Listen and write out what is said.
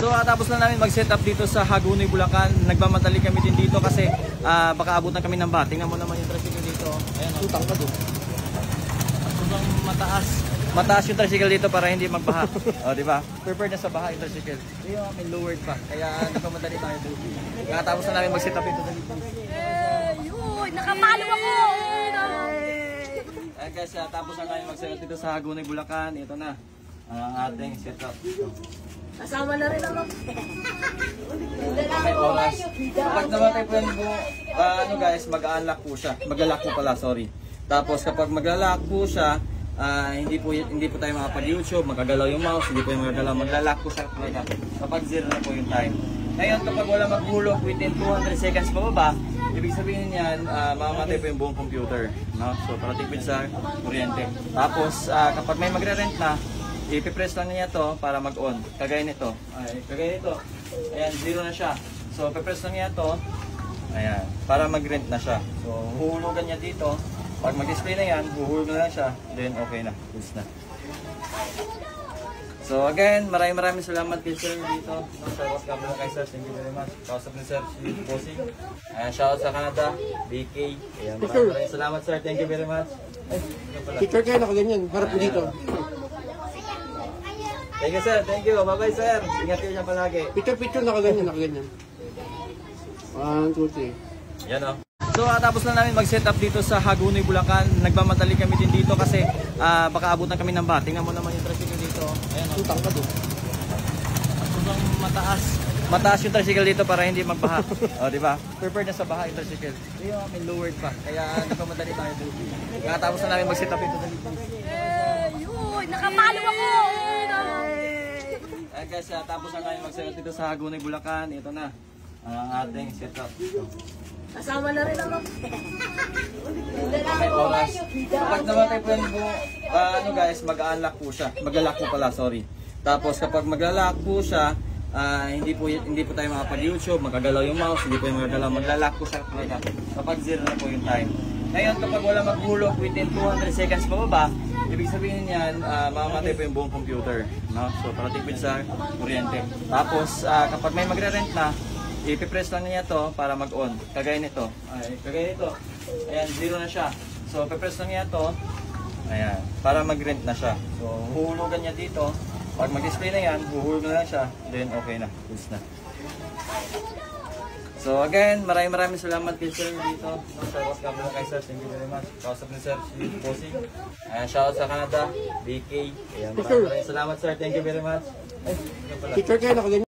So tapos na namin mag-set up dito sa Hagonoy, Bulacan. Nagmamadali kami din dito kasi baka abutan kami ng baha. Tingnan mo naman yung tricycle dito. Ayan, utang pa doon. Sobrang mataas. Mataas yung tricycle dito para hindi magbaha. O, di ba? Prepared na sa baha yung tricycle. Yung may lowered pa. Kaya nagmamadali tayo dito. Tapos na namin mag-set up dito dito. Yun! Nakapalo ako! Ayan guys, tapos na namin mag-set up dito sa Hagonoy, Bulacan. Ito na ang ating setup. Kasama na rin ako. May oras. Kapag namatay po yung ano guys, mag-a-unlock po siya. Mag-a-lock po pala, sorry. Tapos kapag mag-a-lock po siya, hindi po tayo makapag-YouTube, magagalaw yung mouse, hindi po yung magagalaw. Mag-a-lock po siya kapag 0 na po yung time. Ngayon, kapag wala maghulog within 200 seconds pababa, ibig sabihin niyan, mamamatay po yung buong computer. No? So, para tipid sa kuryente. Tapos, kapag may magre-rent na, ipipress lang niya to para mag-on. Kagaya nito. Kagaya nito. Ayan, 0 na siya. So, ipipress lang niya to. Ayan, para mag-rent na siya. So, huhulugan niya dito. Pag mag-display na yan, huhulog na lang siya. Then, okay na. Goods na. So, again, maraming salamat kay Sir dito. Sir, what's up kay Sir? Thank you very much. Kausap ni Sir, si Bossing. Ayan, shoutout sa Canada, BK. Ayan, maraming salamat Sir. Thank you very much. Picture kayo, nakaganyan. Harap mo dito. Thank you sir, thank you. Bye-bye sir. Ingat kayo dyan palagi. Picture, nakaganyan. 1, 2, 3. Yan o. So tapos na namin mag-set up dito sa Hagonoy, Bulacan. Nagmamadali kami din dito kasi baka abutan kami ng baha. Tingnan mo naman yung tricycle dito. Ayan o. Utang pa doon. Sobrang mataas. Mataas yung tricycle dito para hindi magbaha. O, di ba? Prepared na sa baha yung tricycle. Yung may lowered pa. Kaya nagmamadali tayo dito. Tapos na namin mag-set up dito dito. Yun! Nakapalo ako! Ayan guys, tapos na namin mag-set up dito sa Hagonoy, Bulacan. Ito na ang ating setup. Kasama na rin ako. May oras. Kapag namatay po yung ano guys, mag-a-unlock po siya. Mag-a-lock po pala, sorry. Tapos kapag mag-a-lock po siya, hindi po tayo makapag-YouTube, magagalaw yung mouse, hindi po yung magagalaw. Mag-a-lock po siya kapag 0 na po yung time. Ngayon, kapag wala maghulog within 200 seconds pababa, ibig sabihin niyan, mamamatay po yung buong computer. No? So, para tipid sa kuryente. Tapos, kapag may magre-rent na, ipipress lang niya to para mag-on. Kagaya nito. Kagaya nito. Ayan, 0 na siya. So, ipipress lang niya to. Ayan, para mag-rent na siya. So, huhulugan niya dito. Pag mag-display na yan, huhulog na lang siya. Then, okay na. Goods na. So, again, maraming salamat kay Sir dito. Sir, what's up kay Sir? Thank you very much. Kausap ni Sir, si Bossing. Ayan, shoutout sa Canada, BK. Ayan, maraming salamat Sir. Thank you very much. Picture kayo, nakaganyan.